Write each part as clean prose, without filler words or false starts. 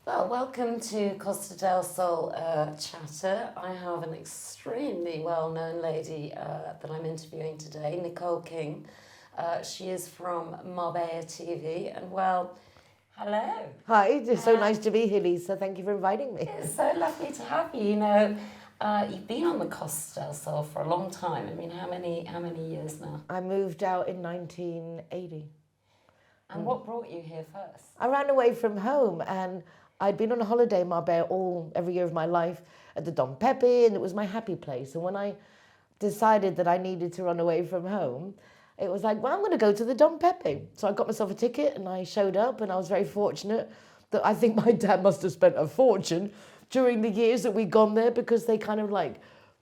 Well, welcome to Costa del Sol Chatter. I have an extremely well-known lady that I'm interviewing today, Nicole King. She is from Marbella TV, and well, hello. Hi, it's so nice to be here, Lisa. Thank you for inviting me. It's so lovely to have you. You've been on the Costa del Sol for a long time. I mean, how many years now? I moved out in 1980. And what brought you here first? I ran away from home and I'd been on a holiday in Marbella every year of my life at the Don Pepe, and it was my happy place. And when I decided that I needed to run away from home, it was like, well, I'm going to go to the Don Pepe. So I got myself a ticket and I showed up, and I was very fortunate that I think my dad must have spent a fortune during the years that we'd gone there, because they kind of like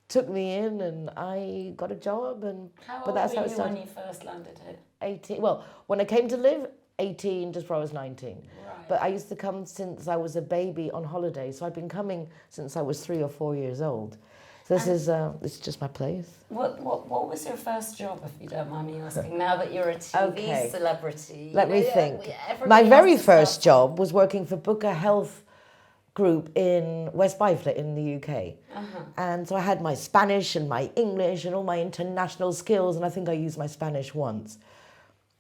took me in and I got a job. And How but old that's were how it you started. when you first landed here? 18. Well, when I came to live, 18, just before I was 19. Right. But I used to come since I was a baby on holiday. So I've been coming since I was 3 or 4 years old. So this is just my place. What was your first job, if you don't mind me asking? Now that you're a TV Okay. celebrity, Let me think. everybody My very has to start first job was working for Booker Health Group in West Byfleet in the UK. And so I had my Spanish and my English and all my international skills, and I think I used my Spanish once.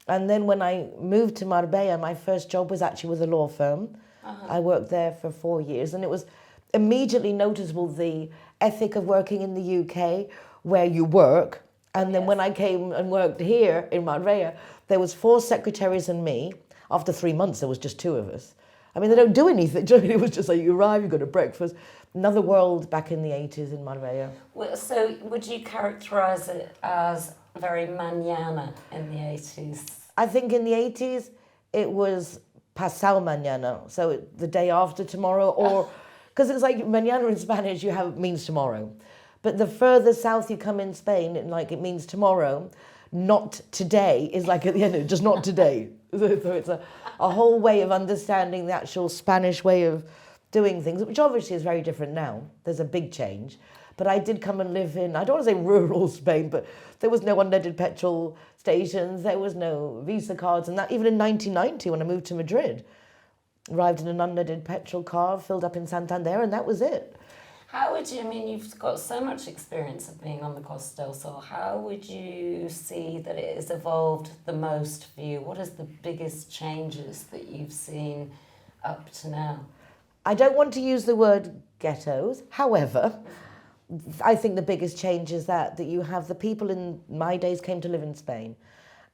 And then when I moved to Marbella, my first job was actually with a law firm. I worked there for 4 years, and it was immediately noticeable, the ethic of working in the UK, where you work. And then when I came and worked here in Marbella, there was 4 secretaries and me. After 3 months, there was just 2 of us. I mean, they don't do anything. It was just like you arrive, you go to breakfast. Another world back in the 80s in Marbella. Well, so would you characterise it as very mañana in the 80s? I think in the 80s, it was pasado mañana, so the day after tomorrow, or because it's like mañana in Spanish, means tomorrow. But the further south you come in Spain, it means tomorrow, not today is like at the end of it, just not today. So it's a whole way of understanding the actual Spanish way of doing things, which obviously is very different now. There's a big change. But I did come and live in, I don't want to say rural Spain, but there was no unleaded petrol stations, there was no Visa cards, and that even in 1990 when I moved to Madrid, arrived in an unleaded petrol car, filled up in Santander, and that was it. How would you, I mean, you've got so much experience of being on the Costa del Sol, how would you see that it has evolved the most for you? What is the biggest changes that you've seen up to now? I don't want to use the word ghettos, however, I think the biggest change is that you have the people in my days came to live in Spain,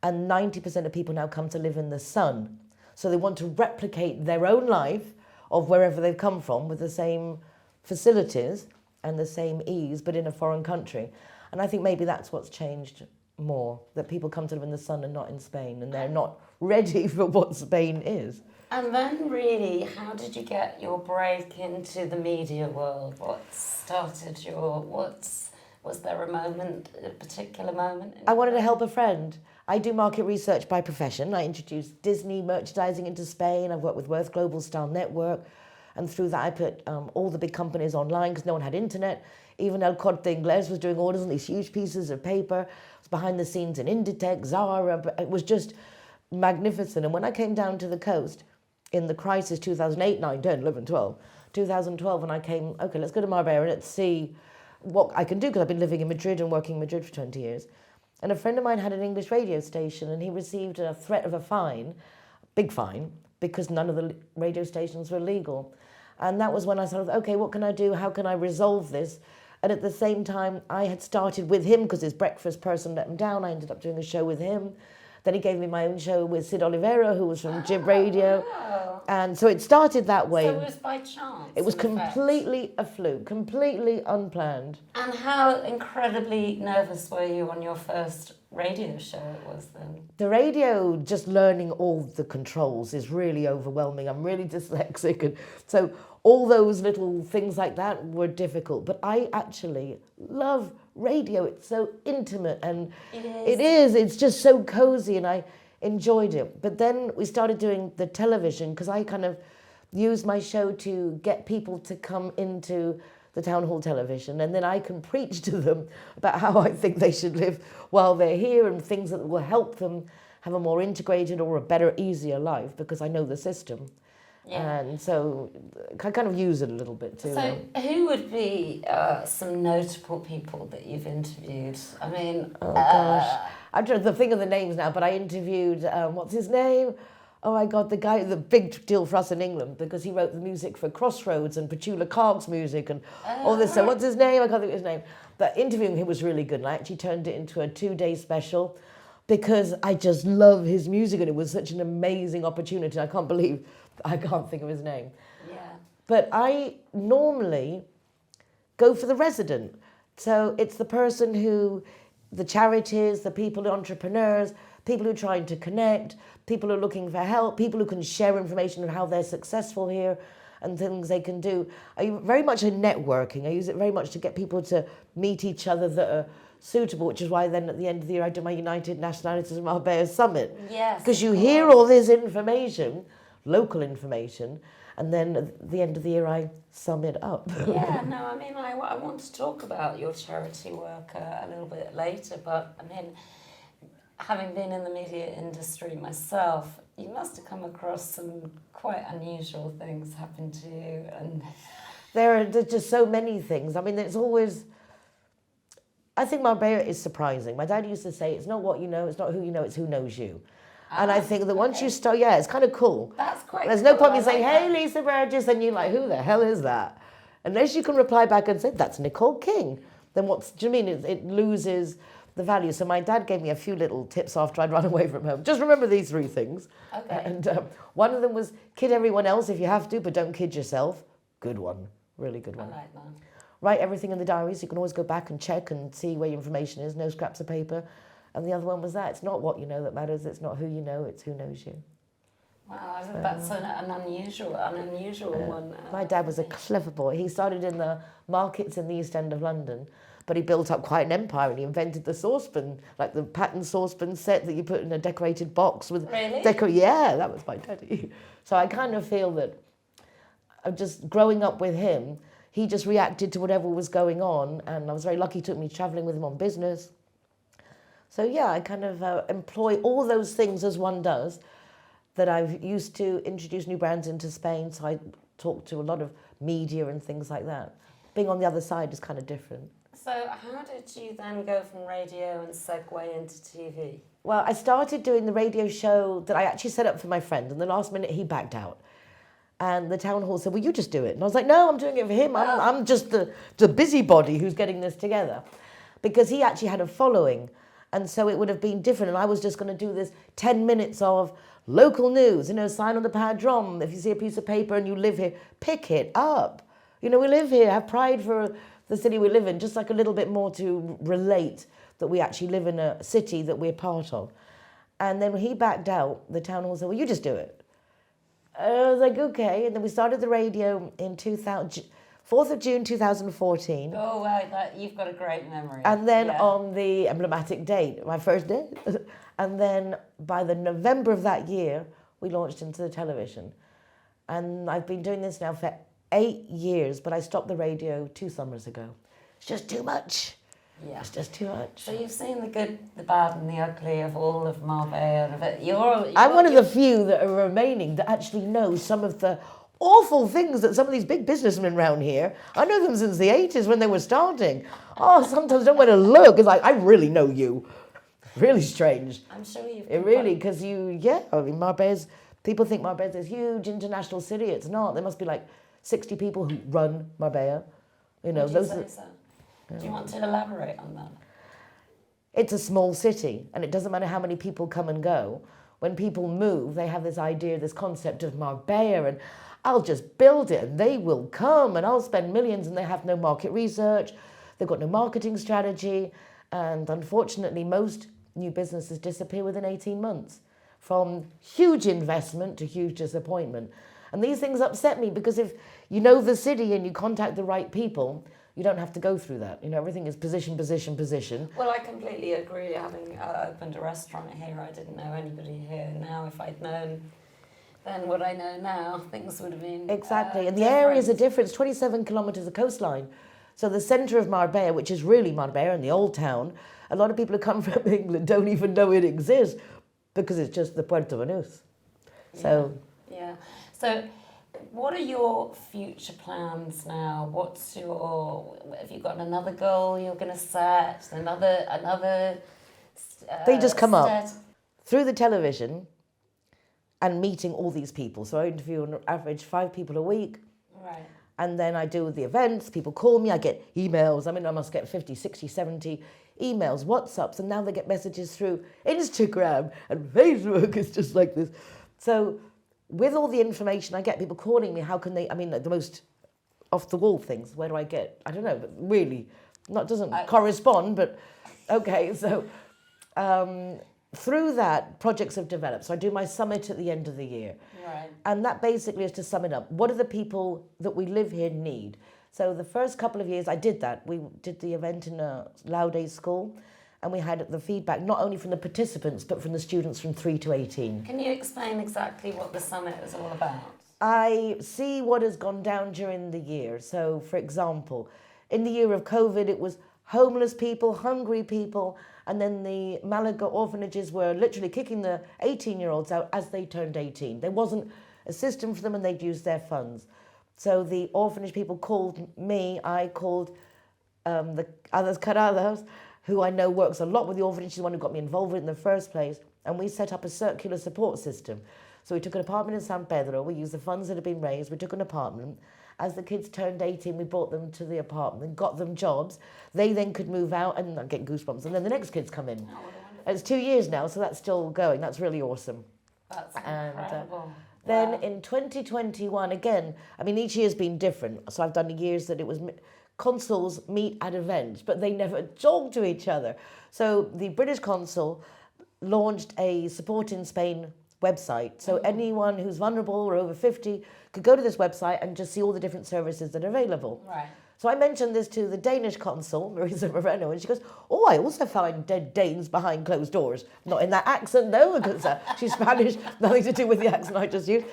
and 90% of people now come to live in the sun. So they want to replicate their own life of wherever they've come from with the same facilities and the same ease, but in a foreign country. And I think maybe that's what's changed more, that people come to live in the sun and not in Spain, and they're not ready for what Spain is. And then really, how did you get your break into the media world? What started was there a particular moment? I wanted to help a friend. I do market research by profession. I introduced Disney merchandising into Spain. I've worked with Worth Global Style Network. And through that, I put all the big companies online because no one had internet. Even El Corte Inglés was doing orders on these huge pieces of paper. It was behind the scenes in Inditex, Zara. It was just magnificent. And when I came down to the coast in the crisis 2008, 9, 10, 11, 12, 2012, and I came, okay, let's go to Marbella and let's see what I can do, because I've been living in Madrid and working in Madrid for 20 years. And a friend of mine had an English radio station, and he received a threat of a fine, big fine, because none of the radio stations were legal. And that was when I started, okay, what can I do? How can I resolve this? And at the same time, I had started with him because his breakfast person let him down. I ended up doing a show with him. Then he gave me my own show with Sid Oliveira, who was from Jib Radio. Wow. And so it started that way. So it was by chance? It was in effect. completely a fluke, completely unplanned. And how incredibly nervous were you on your first radio show it was then? The radio, just learning all the controls is really overwhelming. I'm really dyslexic, and so all those little things like that were difficult. But I actually love radio. It's so intimate, and it's just so cozy, and I enjoyed it. But then we started doing the television, because I kind of used my show to get people to come into the town hall television, and then I can preach to them about how I think they should live while they're here, and things that will help them have a more integrated or a better, easier life, because I know the system. Yeah. And so I kind of use it a little bit too. So, who would be some notable people that you've interviewed? I mean, oh gosh, I'm trying to think of the names now. But I interviewed what's his name? Oh my God, the guy, the big deal for us in England because he wrote the music for Crossroads and Petula Clark's music and all this. So what's his name? I can't think of his name. But interviewing him was really good, and I actually turned it into a 2-day special because I just love his music, and it was such an amazing opportunity. I can't believe I can't think of his name. Yeah. But I normally go for the resident. So it's the person who, the charities, the people, the entrepreneurs, people who are trying to connect, people who are looking for help, people who can share information on how they're successful here and things they can do. I very much in networking. I use it very much to get people to meet each other that are suitable, which is why then at the end of the year I do my United Nationalities Marbella Summit. Yes. Because you hear all this information, local information, and then at the end of the year I sum it up. Yeah, no, I mean, I want to talk about your charity work a little bit later, but I mean, having been in the media industry myself, you must have come across some quite unusual things happen to you. And there's just so many things. I mean, it's always, I think Marbella is surprising. My dad used to say, it's not what you know, it's not who you know, it's who knows you. And I think that once you start, yeah, it's kind of cool. That's quite There's cool. no point in I saying, like hey, that. Lisa Burgess, and you're like, who the hell is that? Unless you can reply back and say, that's Nicole King. Then what's, do you mean, it loses the value. So my dad gave me a few little tips after I'd run away from home. Just remember these 3 things. Okay. And one of them was kid everyone else if you have to, but don't kid yourself. Good one. Really good one. I like that. Write everything in the diary so you can always go back and check and see where your information is. No scraps of paper. And the other one was that. It's not what you know that matters. It's not who you know. It's who knows you. Wow, that's an unusual one. My dad was a clever boy. He started in the markets in the East End of London, but he built up quite an empire and he invented the saucepan, like the pattern saucepan set that you put in a decorated box with. Really? Yeah, that was my daddy. So I kind of feel that just growing up with him, he just reacted to whatever was going on, and I was very lucky he took me travelling with him on business. So yeah, I kind of employ all those things as one does that I've used to introduce new brands into Spain. So I talk to a lot of media and things like that. Being on the other side is kind of different. So how did you then go from radio and segue into TV? Well, I started doing the radio show that I actually set up for my friend, and the last minute he backed out. And the town hall said, well, you just do it. And I was like, no, I'm doing it for him. I'm just the busybody who's getting this together. Because he actually had a following. And so it would have been different. And I was just going to do this 10 minutes of local news, sign on the padron. If you see a piece of paper and you live here, pick it up. We live here, have pride for the city we live in, just like a little bit more to relate that we actually live in a city that we're part of. And then when he backed out, the town hall said, well, you just do it. I was like, okay. And then we started the radio in 4th of June 2014. Oh, wow, you've got a great memory. And then on the emblematic date, my first day. And then by the November of that year, we launched into the television. And I've been doing this now for 8 years, but I stopped the radio 2 summers ago. It's just too much. Yeah. It's just too much. So you've seen the good, the bad and the ugly of all of Marbella. I'm one of the few that are remaining that actually know some of the awful things that some of these big businessmen around here, I know them since the 80s when they were starting. Oh, sometimes I don't want to look. It's like, I really know you. Really strange. I'm sure you've... It really, because Marbella's, people think Marbella's this huge international city. It's not. There must be like 60 people who run Marbella. Would you say so? Do you want to elaborate on that? It's a small city, and it doesn't matter how many people come and go. When people move, they have this idea, this concept of Marbella, and I'll just build it, and they will come, and I'll spend millions, and they have no market research. They've got no marketing strategy, and unfortunately, most new businesses disappear within 18 months, from huge investment to huge disappointment. And these things upset me, because if you know the city and you contact the right people, you don't have to go through that. Everything is position, position, position. Well, I completely agree. Having opened a restaurant here, I didn't know anybody here. Now, if I'd known then what I know now, things would have been exactly. And the areas are different. It's 27 kilometres of coastline. So the centre of Marbella, which is really Marbella in the old town, a lot of people who come from England don't even know it exists because it's just the Puerto Banús. So yeah. So what are your future plans now? Have you got another goal you're going to set? Another They just come up stead? through the television and meeting all these people. So I interview on average 5 people a week. Right. And then I do the events, people call me, I get emails. I mean, I must get 50, 60, 70 emails, WhatsApps, and now they get messages through Instagram and Facebook. It's just like this. So with all the information I get, people calling me, how can they, I mean, the most off the wall things, where do I get, I don't know, but really, doesn't correspond, but okay, so through that, projects have developed. So I do my summit at the end of the year. Right. And that basically is to sum it up. What do the people that we live here need? So the first couple of years I did that. We did the event in a Laude school, and we had the feedback not only from the participants, but from the students from 3 to 18. Can you explain exactly what the summit is all about? I see what has gone down during the year. So, for example, in the year of COVID, it was homeless people, hungry people, and then the Malaga orphanages were literally kicking the 18-year-olds out as they turned 18. There wasn't a system for them, and they'd use their funds. So the orphanage people called me, I called the others, Caradas, who I know works a lot with the orphanage, she's the one who got me involved with it in the first place, and we set up a circular support system. So we took an apartment in San Pedro, we used the funds that had been raised, we took an apartment. As the kids turned 18, we brought them to the apartment, got them jobs. They then could move out, and I'm getting goosebumps, and then the next kids come in. Oh, It's 2 years now, so that's still going. That's really awesome. that's incredible. Then Wow. in 2021, again, I mean, each year's been different. So I've done the years that it was consuls meet at events, but they never talk to each other. So the British consul launched a Support in Spain website. So anyone who's vulnerable or over 50 could go to this website and just see all the different services that are available. Right. So I mentioned this to the Danish consul, Marisa Moreno, and she goes, oh, I also find dead Danes behind closed doors. Not in that accent, though, because she's Spanish, nothing to do with the accent I just used.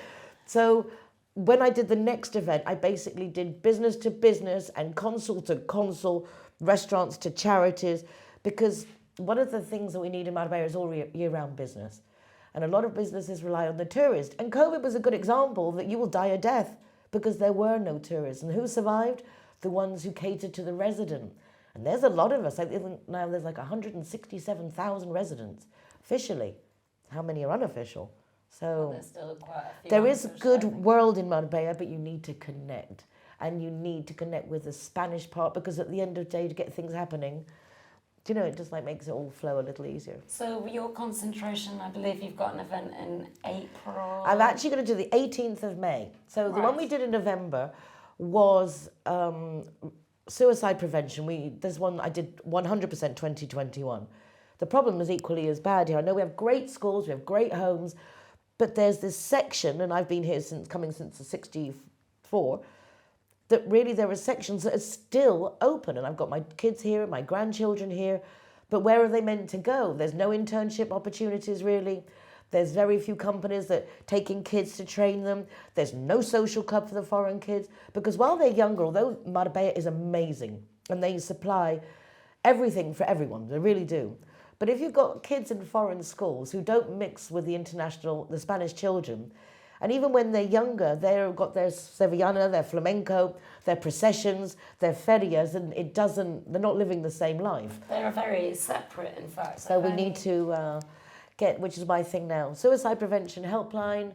So when I did the next event, I basically did business to business and consul to consul, restaurants to charities, because one of the things that we need in Marbella is all year-round business. And a lot of businesses rely on the tourist. And COVID was a good example that you will die a death because there were no tourists. And who survived? The ones who catered to the resident. And there's a lot of us. I think now there's like 167,000 residents officially. How many are unofficial? So There's still quite a few there is a answers, good I think. world in Marbella, but you need to connect. And you need to connect with the Spanish part, because at the end of the day, to get things happening, do you know, it just like makes it all flow a little easier. So your concentration, I believe you've got an event in April. I'm actually going to do the 18th of May. So the one we did in November was suicide prevention. There's one I did 100% 2021. The problem is equally as bad here. I know we have great schools, we have great homes, but there's this section, and I've been here since the 64, that really there are sections that are still open, and I've got my kids here, my grandchildren here, but where are they meant to go? There's no internship opportunities really. There's very few companies that taking kids to train them. There's no social club for the foreign kids, because while they're younger, although Marbella is amazing and they supply everything for everyone, they really do. But if you've got kids in foreign schools who don't mix with the Spanish children, and even when they're younger, they've got their Sevillana, their flamenco, their processions, their ferias, and they're not living the same life. They're very separate, in fact. So we need to which is my thing now, suicide prevention helpline,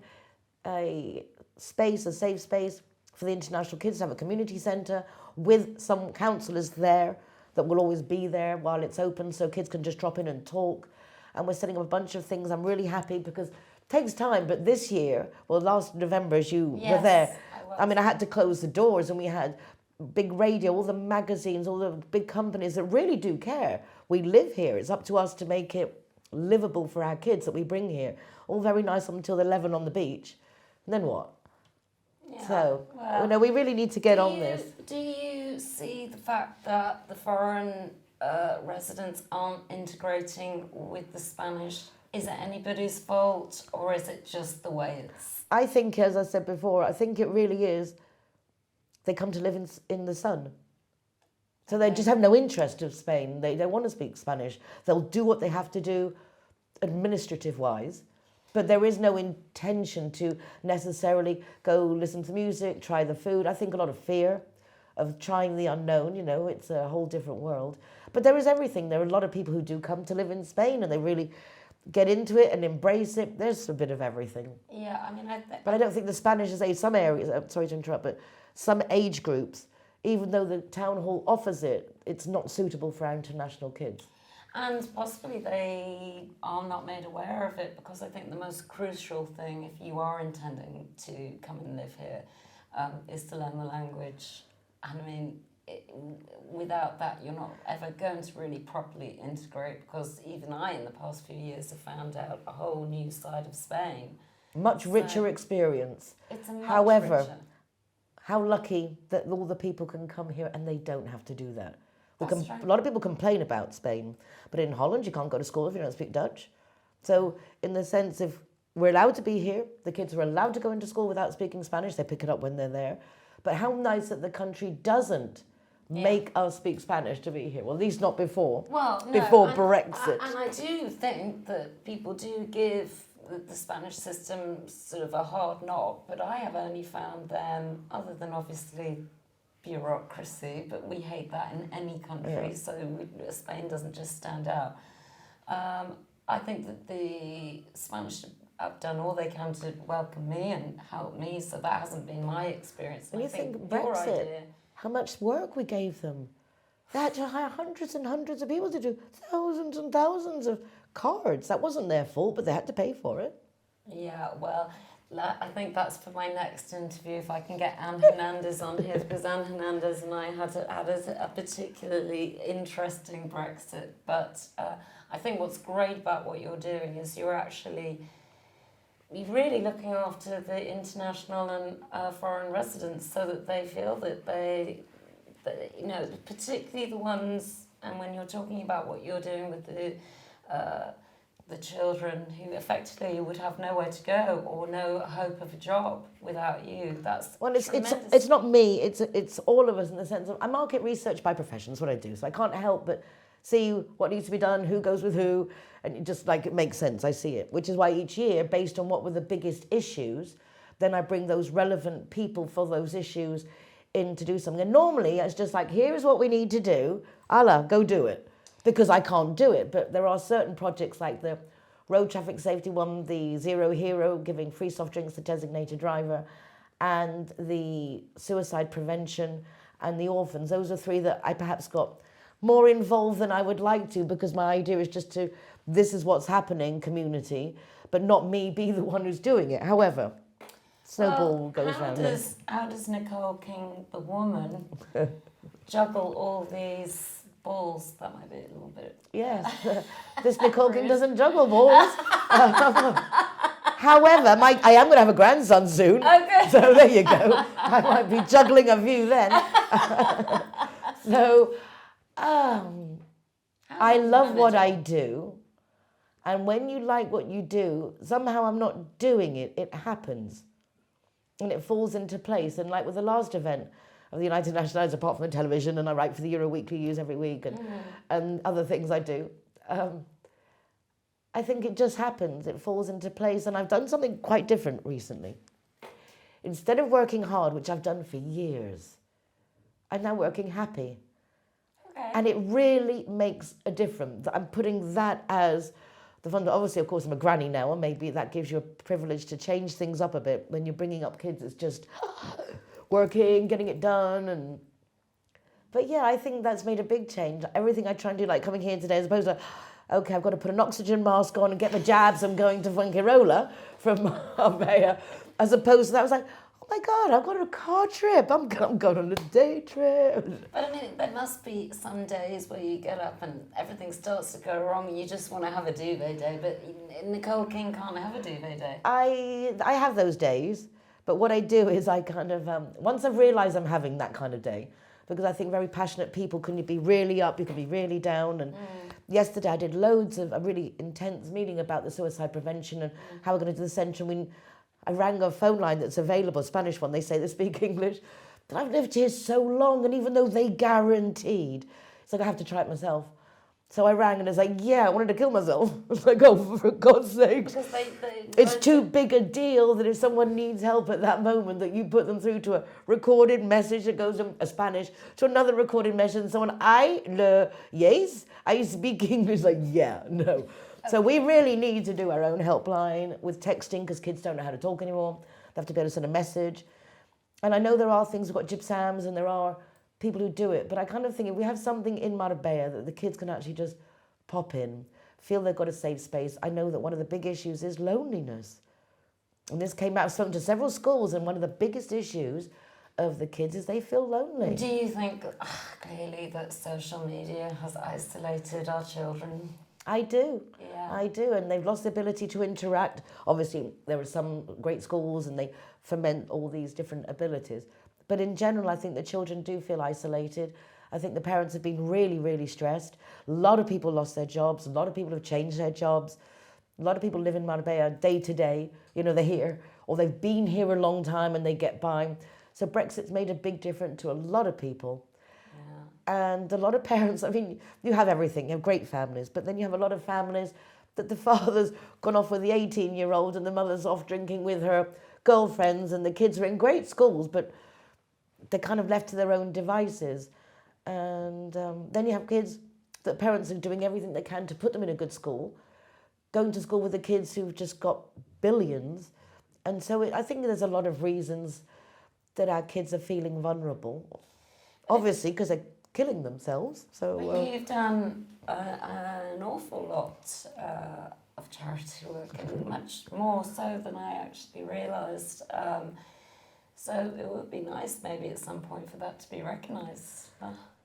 a safe space for the international kids to have a community centre with some counsellors there that will always be there while it's open, so kids can just drop in and talk. And we're setting up a bunch of things. I'm really happy because it takes time, but this year, last November, as you were there, I mean, I had to close the doors, and we had big radio, all the magazines, all the big companies that really do care. We live here. It's up to us to make it livable for our kids that we bring here. All very nice until they're 11 on the beach. And then what? Yeah, So, well, we really need to get on this. Do you see the fact that the foreign residents aren't integrating with the Spanish? Is it anybody's fault, or is it just the way it's... I think, as I said before, I think it really is they come to live in the sun. So they just have no interest of Spain. They want to speak Spanish. They'll do what they have to do administrative-wise. But there is no intention to necessarily go listen to music, try the food. I think a lot of fear of trying the unknown, you know, it's a whole different world. But there is everything. There are a lot of people who do come to live in Spain and they really get into it and embrace it. There's a bit of everything. Yeah, I mean, But I don't think the Spanish is some areas, sorry to interrupt, but some age groups, even though the town hall offers it, it's not suitable for our international kids. And possibly they are not made aware of it, because I think the most crucial thing, if you are intending to come and live here, is to learn the language. And I mean, without that, you're not ever going to really properly integrate, because even I, in the past few years, have found out a whole new side of Spain. Much richer experience. It's a much However, richer. how lucky that all the people can come here and they don't have to do that. That's A lot of people complain about Spain, but in Holland you can't go to school if you don't speak Dutch. So in the sense of we're allowed to be here, the kids are allowed to go into school without speaking Spanish, they pick it up when they're there. But how nice that the country doesn't make us speak Spanish to be here. Well, at least not before. Well, no, before Brexit. And I do think that people do give the Spanish system sort of a hard knock, but I have only found them, other than obviously bureaucracy, but we hate that in any country, so Spain doesn't just stand out. I think that the Spanish have done all they can to welcome me and help me, so that hasn't been my experience. And I you think your Brexit, idea, how much work we gave them. They had to hire hundreds and hundreds of people to do thousands and thousands of cards. That wasn't their fault, but they had to pay for it. yeah, well, I think that's for my next interview, if I can get Anne Hernandez on here, because Anne Hernandez and I had a particularly interesting Brexit. But I think what's great about what you're doing is you're really looking after the international and foreign residents, so that they feel that they, you know, particularly the ones, and when you're talking about what you're doing with the children who effectively would have nowhere to go or no hope of a job without you, that's tremendous. It's not me, it's all of us, in the sense of I market research by profession, that's what I do, so I can't help but see what needs to be done, who goes with who, and it just like it makes sense, I see it, which is why each year, based on what were the biggest issues, then I bring those relevant people for those issues in to do something. And normally it's just like, here is what we need to do, Allah, go do it, because I can't do it. But there are certain projects like the road traffic safety one, the Zero Hero, giving free soft drinks to designated driver, and the suicide prevention and the orphans. Those are three that I perhaps got more involved than I would like to, because my idea is just to, this is what's happening, community, but not me be the one who's doing it. However, snowball goes round. How does Nicole King, the woman, juggle all these balls? That might be a little bit... Yes, this Nicole King doesn't juggle balls. However, I am going to have a grandson soon, so there you go. I might be juggling a few then. So, I love what I do, and when you like what you do, somehow I'm not doing it, it happens. And it falls into place. And like with the last event of the United Nations, apart from the television, and I write for the Euro Weekly News every week, and other things I do, I think it just happens, it falls into place. And I've done something quite different recently. Instead of working hard, which I've done for years, I'm now working happy. Okay. And it really makes a difference. I'm putting that as the fun. Obviously, of course, I'm a granny now, and maybe that gives you a privilege to change things up a bit. When you're bringing up kids, it's just working, getting it done. But yeah, I think that's made a big change. Everything I try and do, like coming here today, as opposed to, okay, I've got to put an oxygen mask on and get my jabs, I'm going to Fuengirola from Marbella, as opposed to that, I was like, oh my God, I've got a car trip. I'm going on a day trip. But I mean, there must be some days where you get up and everything starts to go wrong and you just want to have a duvet day. But Nicole King can't have a duvet day. I have those days, but what I do is I kind of, once I've realised I'm having that kind of day, because I think very passionate people, can you be really up, you can be really down. And yesterday I did loads of a really intense meeting about the suicide prevention and how we're going to do the centre. I rang a phone line that's available, a Spanish one, they say they speak English. But I've lived here so long, and even though they guaranteed, it's like I have to try it myself. So I rang and it's like, yeah, I wanted to kill myself. It's like, oh, for God's sake. Because they It's too big a deal that if someone needs help at that moment, that you put them through to a recorded message that goes in Spanish to another recorded message, and someone, yes, I speak English, like, yeah, no. So we really need to do our own helpline with texting, because kids don't know how to talk anymore. They have to be able to send a message. And I know there are things, we've got gypsams and there are people who do it, but I kind of think if we have something in Marbella that the kids can actually just pop in, feel they've got a safe space. I know that one of the big issues is loneliness. And this came out, I've spoken to several schools, and one of the biggest issues of the kids is they feel lonely. Do you think, clearly, that social media has isolated our children? I do. Yeah. I do. And they've lost the ability to interact. Obviously, there are some great schools and they foment all these different abilities. But in general, I think the children do feel isolated. I think the parents have been really, really stressed. A lot of people lost their jobs. A lot of people have changed their jobs. A lot of people live in Marbella day to day. You know, they're here, or they've been here a long time and they get by. So Brexit's made a big difference to a lot of people. Yeah. And a lot of parents, I mean, you have everything. You have great families, but then you have a lot of families that the father's gone off with the 18-year-old and the mother's off drinking with her girlfriends, and the kids are in great schools, but they're kind of left to their own devices. And then you have kids that parents are doing everything they can to put them in a good school, going to school with the kids who've just got billions. And so I think there's a lot of reasons that our kids are feeling vulnerable, obviously, because they're killing themselves. So you've done an awful lot of charity work, and much more so than I actually realised. So it would be nice maybe at some point for that to be recognised.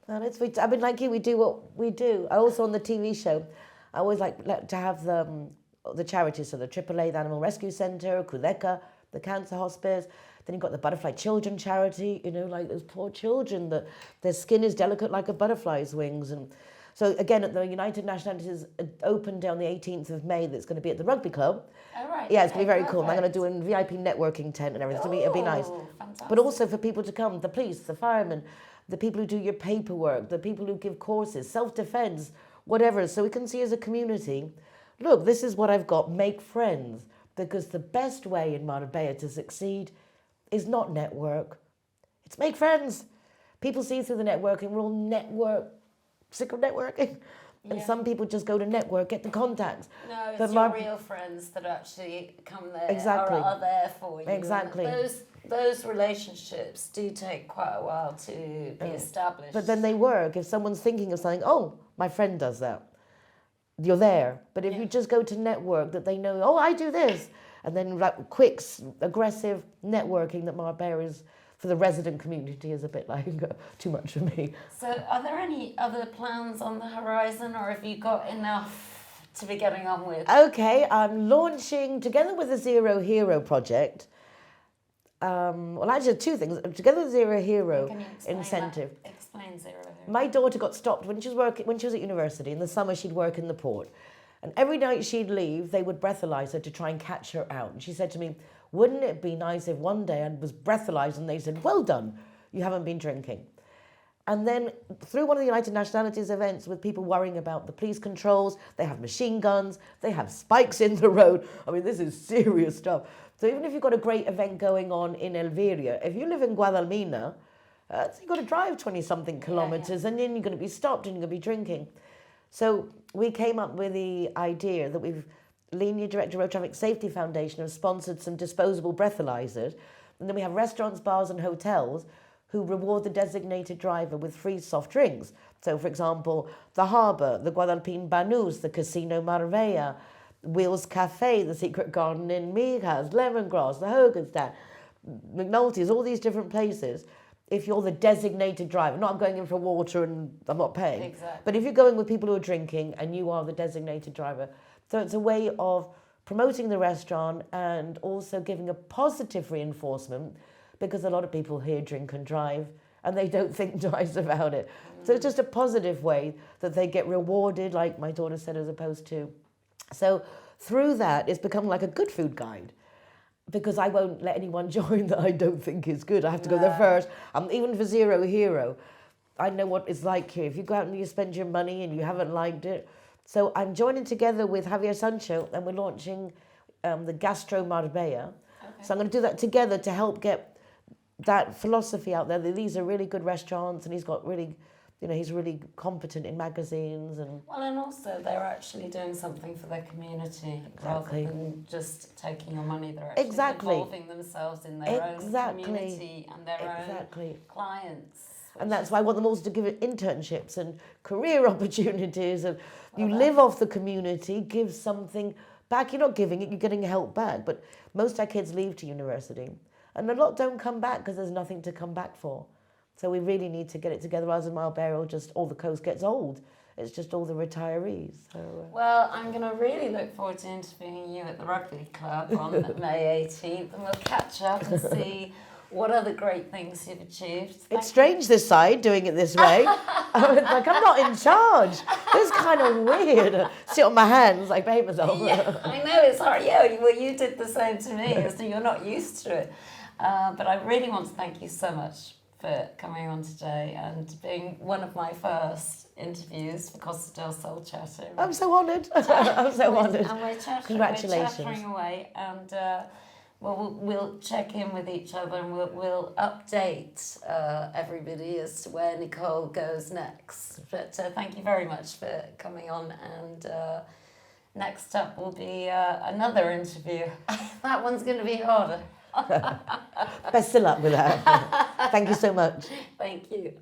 I mean, like you, we do what we do. I also, on the TV show, I always like to have the charities, so the AAA, the Animal Rescue Centre, Kuleka, the Cancer Hospice. Then you've got the Butterfly Children charity, you know, like those poor children that their skin is delicate like a butterfly's wings. And so again, at the United Nationalities Open Day on the 18th of May, that's going to be at the rugby club. Oh, right. Yeah, it's going to be very cool. And I'm going to do a VIP networking tent and everything. It'll be nice. Fantastic. But also for people to come, the police, the firemen, the people who do your paperwork, the people who give courses, self-defense, whatever. So we can see as a community, look, this is what I've got, make friends. Because the best way in Marbella to succeed is not network, it's make friends. People see through the networking, we're all sick of networking. And some people just go to network, get the contacts. No, it's your real friends that actually come there, exactly. are there for you. Exactly. And those relationships do take quite a while to be established. But then they work. If someone's thinking of something, oh, my friend does that, you're there. But if you just go to network, that they know, oh, I do this. And then like quick, aggressive networking that Marbella is for the resident community is a bit like too much for me. So are there any other plans on the horizon, or have you got enough to be getting on with? Okay, I'm launching, together with the Zero Hero project, well, actually two things. Together with Zero Hero incentive. Explain Zero Hero. My daughter got stopped when she was at university. In the summer, she'd work in the port. And every night she'd leave, they would breathalyze her to try and catch her out. And she said to me, wouldn't it be nice if one day I was breathalyzed and they said, well done, you haven't been drinking. And then through one of the United Nationalities events with people worrying about the police controls, they have machine guns, they have spikes in the road. I mean, this is serious stuff. So even if you've got a great event going on in Elviria, if you live in Guadalmina, so you've got to drive 20-something kilometres and then you're going to be stopped and you're going to be drinking. So we came up with the idea that Linear Director Road Traffic Safety Foundation have sponsored some disposable breathalyzers. And then we have restaurants, bars and hotels who reward the designated driver with free soft drinks. So, for example, the Harbour, the Guadalpine Banús, the Casino Marbella, Wheels Cafe, the Secret Garden in Mijas, Lemongrass, the Hogan's, McNulty's, all these different places. If you're the designated driver, not I'm going in for water and I'm not paying. Exactly. But if you're going with people who are drinking and you are the designated driver. So it's a way of promoting the restaurant and also giving a positive reinforcement, because a lot of people here drink and drive and they don't think twice about it. So it's just a positive way that they get rewarded, like my daughter said, as opposed to. So through that, it's become like a good food guide. Because I won't let anyone join that I don't think is good. I have to go there first. Even for Zero Hero, I know what it's like here. If you go out and you spend your money and you haven't liked it. So I'm joining together with Javier Sancho and we're launching the Gastro Marbella. Okay. So I'm going to do that together to help get that philosophy out there that these are really good restaurants and he's got really, he's really competent in magazines and... Well, and also they're actually doing something for their community Exactly. rather than just taking your money. They're actually Exactly. involving themselves in their own community and their own clients. And that's why I want them also to give it internships and career opportunities. And you live off the community, give something back. You're not giving it, you're getting help back. But most of our kids leave to university. And a lot don't come back because there's nothing to come back for. So we really need to get it together. Otherwise, in Marbella, just all the coast gets old. It's just all the retirees. So, Well, I'm going to really look forward to interviewing you at the rugby club on May 18th. And we'll catch up and see what other great things you've achieved. It's strange this side doing it this way. It's like I'm not in charge. It's kind of weird. Sit on my hands like behave myself. Yeah, I know it's hard. Yeah, well, you did the same to me, so you're not used to it. But I really want to thank you so much for coming on today and being one of my first interviews for Costa del Sol Chatter. I'm so honoured. I'm so honoured. And we're chattering, Congratulations. We're chattering away, and we'll check in with each other and we'll update everybody as to where Nicole goes next. But thank you very much for coming on, and next up will be another interview. That one's going to be harder. Best of luck with that. Thank you so much. Thank you.